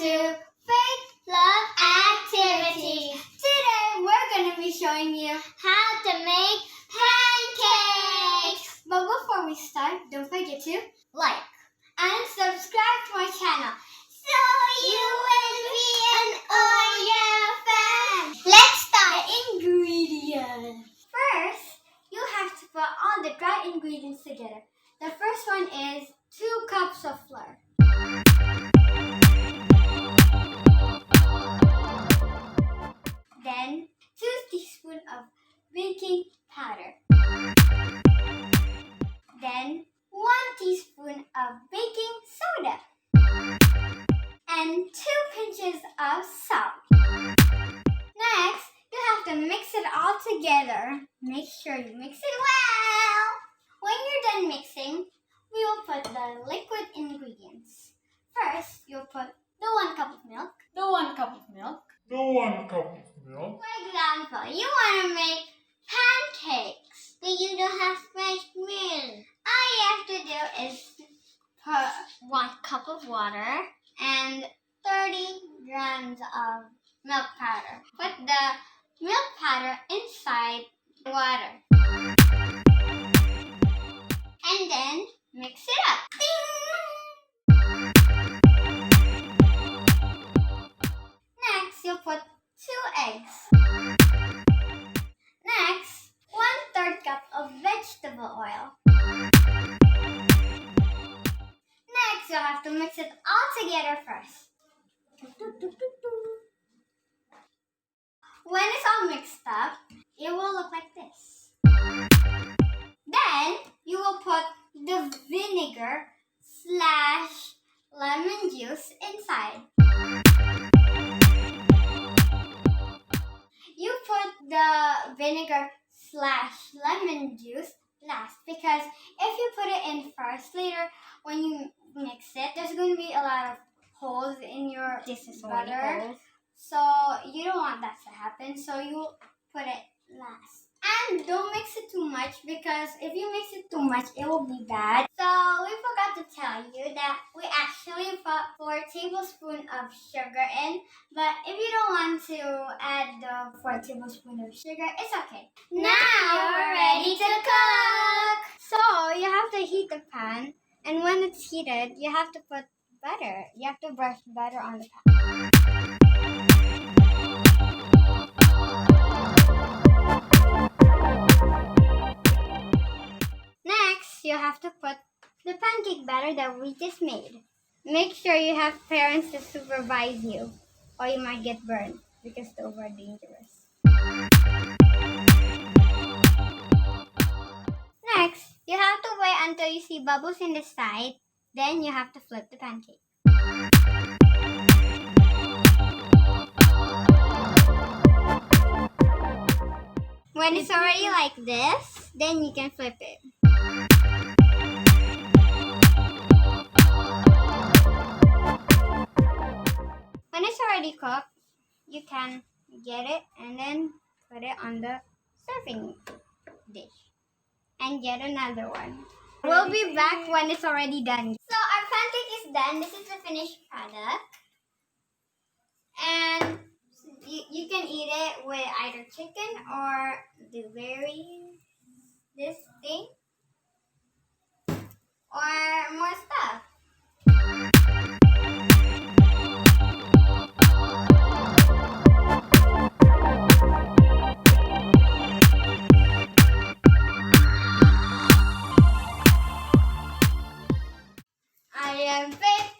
to Faith Love Activity. Today we're going to be showing you how to make pancakes. But before we start, don't forget to like and subscribe to my channel so you will be an fan. Let's start. The ingredients. First, you have to put all the dry ingredients together. The first one is 2 cups of flour. Then 2 teaspoons of baking powder. Then 1 teaspoon of baking soda. And 2 pinches of salt. Next, you have to mix it all together. Make sure you mix it well. When you're done mixing, we will put the liquid ingredients. First, you'll put the 1 cup of milk. For example, you want to make pancakes, but you don't have fresh milk. All you have to do is put 1 cup of water and 30 grams of milk powder. Put the milk powder inside the water. And then mix it up. Next, you'll put 2 eggs. Next, 1/3 cup of vegetable oil. Next, you'll have to mix it all together first. When it's all mixed up, it will look like this. Then, you will put the vinegar / lemon juice inside. You put the vinegar / lemon juice last because if you put it in first, later when you mix it, there's going to be a lot of holes in your butter. So you don't want that to happen. So you put it last. And don't mix it too much because if you mix it too much, it will be bad. So we forgot to tell you that we actually put 4 tablespoons of sugar in. But if you don't want to add the 4 tablespoons of sugar, it's okay. Now we're ready to cook. So you have to heat the pan. And when it's heated, you have to put butter. You have to brush butter on the pan. Next, you have to put the pancake batter that we just made. Make sure you have parents to supervise you, or you might get burned because those are dangerous. Next, you have to wait until you see bubbles in the side. Then you have to flip the pancake. When it's already like this, then you can flip it. When it's already cooked, you can get it and then put it on the serving dish. And get another one. We'll be back when it's already done. So our pancake is done. This is the finished product. And you can eat it with either chicken or the this thing. Or more stuff. I am Faith